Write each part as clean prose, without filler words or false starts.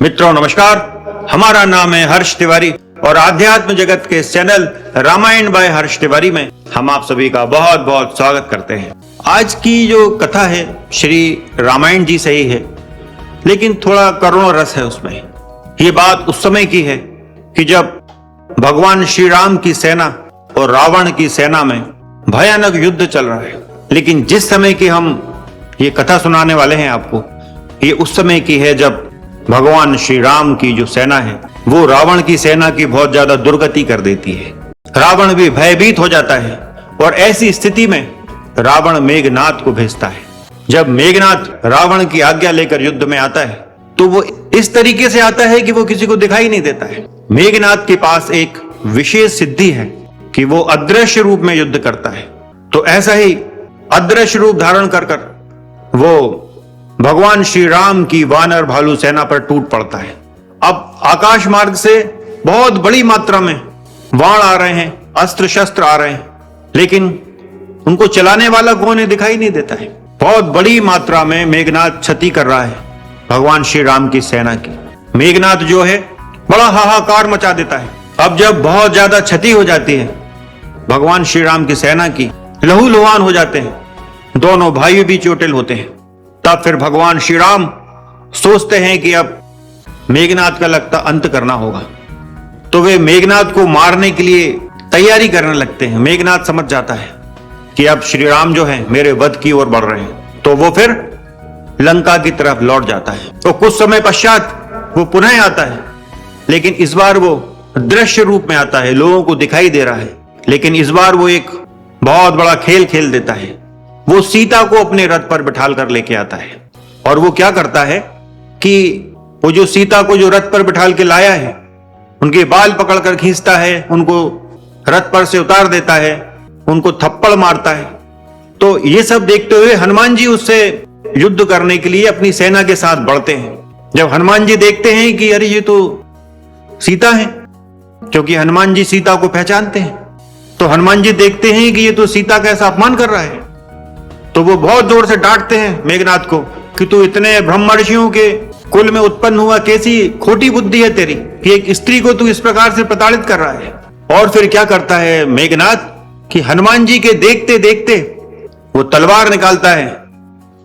मित्रों नमस्कार, हमारा नाम है हर्ष तिवारी और आध्यात्म जगत के चैनल रामायण बाय हर्ष तिवारी में हम आप सभी का बहुत बहुत स्वागत करते हैं। आज की जो कथा है श्री रामायण जी से ही है, लेकिन थोड़ा करुण रस है उसमें। ये बात उस समय की है कि जब भगवान श्री राम की सेना और रावण की सेना में भयानक युद्ध चल रहा है। लेकिन जिस समय की हम ये कथा सुनाने वाले हैं आपको, ये उस समय की है जब भगवान श्री राम की जो सेना है वो रावण की सेना की बहुत ज्यादा दुर्गति कर देती है। रावण भी भयभीत हो जाता है और ऐसी स्थिति में रावण मेघनाद को भेजता है। जब मेघनाद रावण की आज्ञा लेकर युद्ध में आता है तो वो इस तरीके से आता है कि वो किसी को दिखाई नहीं देता है। मेघनाद के पास एक विशेष सिद्धि है कि वो अदृश्य रूप में युद्ध करता है। तो ऐसा ही अदृश्य रूप धारण कर वो भगवान श्री राम की वानर भालू सेना पर टूट पड़ता है। अब आकाश मार्ग से बहुत बड़ी मात्रा में बाण आ रहे हैं, अस्त्र शस्त्र आ रहे हैं, लेकिन उनको चलाने वाला कौन है दिखाई नहीं देता है। बहुत बड़ी मात्रा में मेघनाद क्षति कर रहा है भगवान श्री राम की सेना की। मेघनाद जो है बड़ा हाहाकार मचा देता है। अब जब बहुत ज्यादा क्षति हो जाती है भगवान श्री राम की सेना की, लहूलुहान हो जाते हैं, दोनों भाई भी चोटिल होते हैं। तब फिर भगवान श्री राम सोचते हैं कि अब मेघनाद का लगता अंत करना होगा। तो वे मेघनाद को मारने के लिए तैयारी करने लगते हैं। मेघनाद समझ जाता है कि अब श्री राम जो है मेरे वध की ओर बढ़ रहे हैं, तो वो फिर लंका की तरफ लौट जाता है। तो कुछ समय पश्चात वो पुनः आता है, लेकिन इस बार वो दृश्य रूप में आता है, लोगों को दिखाई दे रहा है। लेकिन इस बार वो एक बहुत बड़ा खेल खेल देता है। वो सीता को अपने रथ पर बिठाल कर लेके आता है और वो क्या करता है कि वो जो सीता को जो रथ पर बिठाल के लाया है उनके बाल पकड़कर खींचता है, उनको रथ पर से उतार देता है, उनको थप्पड़ मारता है। तो ये सब देखते हुए हनुमान जी उससे युद्ध करने के लिए अपनी सेना के साथ बढ़ते हैं। जब हनुमान जी देखते हैं कि अरे ये तो सीता है, क्योंकि हनुमान जी सीता को पहचानते हैं, तो हनुमान जी देखते हैं कि ये तो सीता का ऐसा अपमान कर रहा है। तो वो बहुत जोर से डांटते हैं मेघनाद को कि तू इतने ब्रह्मर्षियों के कुल में उत्पन्न हुआ, कैसी खोटी बुद्धि है तेरी कि एक स्त्री को तू इस प्रकार से प्रताड़ित कर रहा है। और फिर क्या करता है मेघनाद कि हनुमान जी के देखते देखते वो तलवार निकालता है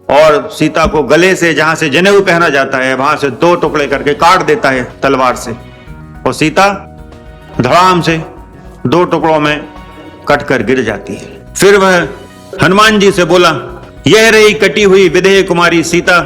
और सीता को गले से, जहां से जनेऊ पहना जाता है, वहां से 2 टुकड़े करके काट देता है तलवार से, और सीता धड़ाम से 2 टुकड़ों में कटकर गिर जाती है। फिर वह हनुमान जी से बोला, यह रही कटी हुई विदेह कुमारी सीता,